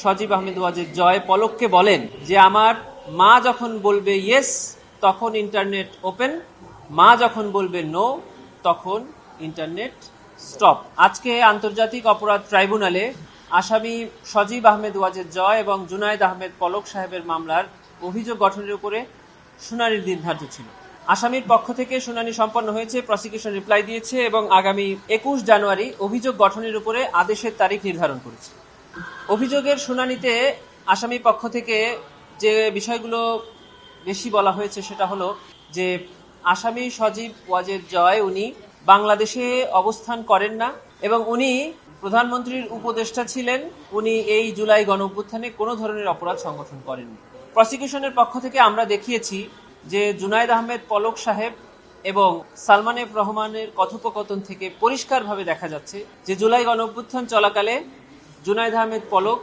সজীব আহমেদ ওয়াজেদ জয় পলককে বলেন যে আমার মা যখন বলবে ইয়েস তখন ইন্টারনেট ওপেন, মা যখন বলবে নো তখন ইন্টারনেট স্টপ। আজকে আন্তর্জাতিক অপরাধ ট্রাইব্যুনালে আসামি সজীব আহমেদ ওয়াজেদ জয় এবং জুনায়েদ আহমেদ পলক সাহেবের মামলার অভিযোগ গঠনের উপরে শুনানির দিন ধার্য ছিল। আসামির পক্ষ থেকে শুনানি সম্পন্ন হয়েছে, প্রসিকিউশন রিপ্লাই দিয়েছে এবং আগামী 21 জানুয়ারি অভিযোগ গঠনের উপরে আদেশের তারিখ নির্ধারণ করেছে। অভিযোগের শুনানিতে আসামি পক্ষ থেকে যে বিষয়গুলো বেশি বলা হয়েছে সেটা হলো যে আসামি সজীব ওয়াজেদ জয় উনি বাংলাদেশে অবস্থান করেন না এবং উনি প্রধানমন্ত্রীর উপদেষ্টা ছিলেন। উনি এই জুলাই গণঅভ্যুত্থানে কোনো ধরনের অপরাধ সংগঠন করেননি। প্রসিকিউশনের পক্ষ থেকে আমরা দেখিয়েছি যে জুনায়েদ আহমেদ পলক সাহেব এবং সালমান এফ রহমানের কথোপকথন থেকে পরিষ্কারভাবে দেখা যাচ্ছে যে জুলাই গণঅভ্যুত্থান চলাকালে জুনায়েদ আহমেদ পলক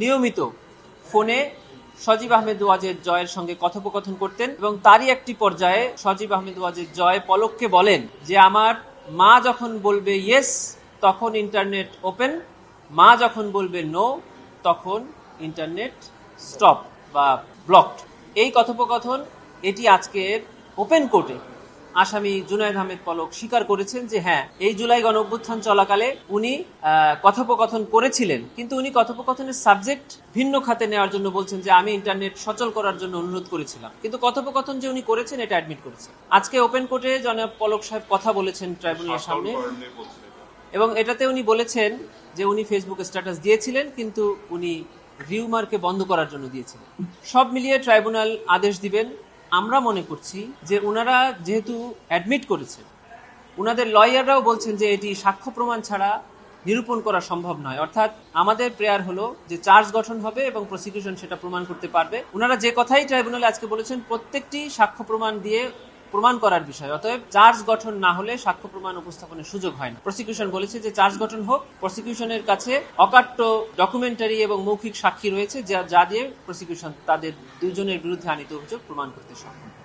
নিয়মিত ফোনে সজীব আহমেদ ওয়াজেদ জয়ের সঙ্গে কথোপকথন করতেন এবং তারই একটি পর্যায়ে সজীব আহমেদ ওয়াজেদ জয় পলককে বলেন যে আমার মা যখন বলবে ইয়েস তখন ইন্টারনেট ওপেন, মা যখন বলবে নো তখন ইন্টারনেট স্টপ বা ব্লকড। এই কথোপকথন এটি আজকের ওপেন কোর্টে আসামি জুনায়েদ আহমেদ পলক স্বীকার করেছেন যে হ্যাঁ, এই জুলাই গণঅভ্যুত্থান চলাকালে উনি কথোপকথন করেছিলেন, কিন্তু উনি কথোপকথনের সাবজেক্ট ভিন্ন খাতে নেওয়ার জন্য বলছেন যে আমি ইন্টারনেট সচল করার জন্য অনুরোধ করেছিলাম, কিন্তু কথোপকথন যে উনি করেছেন এটা অ্যাডমিট করেছেন। আজকে ওপেন কোর্টে জনাব পলক সাহেব কথা বলেছেন ট্রাইব্যুনালের সামনে এবং এটাতে উনি বলেছেন যে উনি ফেসবুক স্ট্যাটাস দিয়েছিলেন কিন্তু উনি রিউমারকে বন্ধ করার জন্য দিয়েছিলেন। সব মিলিয়ে ট্রাইব্যুনাল আদেশ দিবেন। আমরা মনে করছি যে ওনারা যেহেতু অ্যাডমিট করেছেন, ওনাদের লয়াররাও বলছেন যে এটি সাক্ষ্য প্রমাণ ছাড়া নিরূপণ করা সম্ভব নয়, অর্থাৎ আমাদের প্রেয়ার হলো যে চার্জ গঠন হবে এবং প্রসিকিউশন সেটা প্রমাণ করতে পারবে। ওনারা যে কথাই ট্রাইব্যুনালে আজকে বলেছেন প্রত্যেকটি সাক্ষ্য প্রমাণ দিয়ে প্রমাণ করার বিষয়, অতএব চার্জ গঠন না হলে সাক্ষ্য প্রমাণ উপস্থাপনের সুযোগ হয় না। প্রসিকিউশন বলেছে যে চার্জ গঠন হোক। প্রসিকিউশনের কাছে অকাট্য ডকুমেন্টারি এবং মৌখিক সাক্ষী রয়েছে যা দিয়ে প্রসিকিউশন তাদের দুজনের বিরুদ্ধে আনিত অভিযোগ প্রমাণ করতে সক্ষম।